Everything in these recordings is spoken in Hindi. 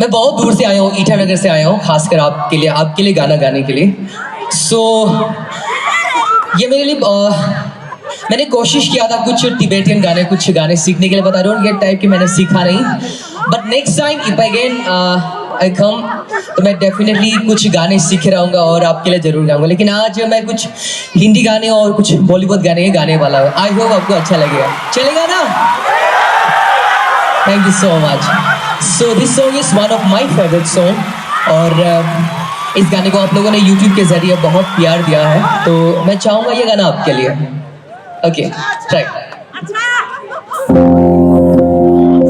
मैं बहुत दूर से आया हूँ, ईटानगर से आया हूँ, खासकर आपके लिए गाना गाने के लिए। ये मेरे लिए मैंने कोशिश किया था कुछ तिबेटियन गाने, कुछ गाने सीखने के लिए, but I don't get type कि मैंने सीखा नहीं। But next time if again I come तो मैं डेफिनेटली कुछ गाने सीख रहूँगा और आपके लिए जरूर गाऊंगा। लेकिन आज मैं कुछ हिंदी गाने और कुछ बॉलीवुड गाने गाने वाला हूँ। आई होप आपको अच्छा लगेगा, चलेगा ना? Thank you so much. So this song is one of my favourite song और इस गाने को आप लोगों ने YouTube के जरिए बहुत प्यार दिया है, तो मैं चाहूँगा ये गाना आपके लिए। Okay try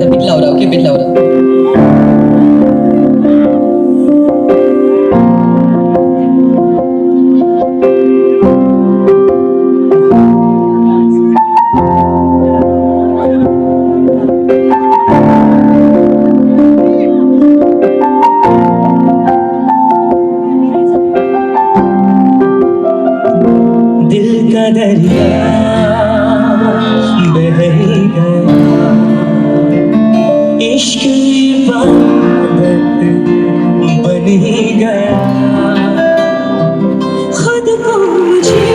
bit loud, okay bit loud. दिल का दरिया बह गया, इश्क इबादत बन गया, खुद को मुझे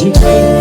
you clean.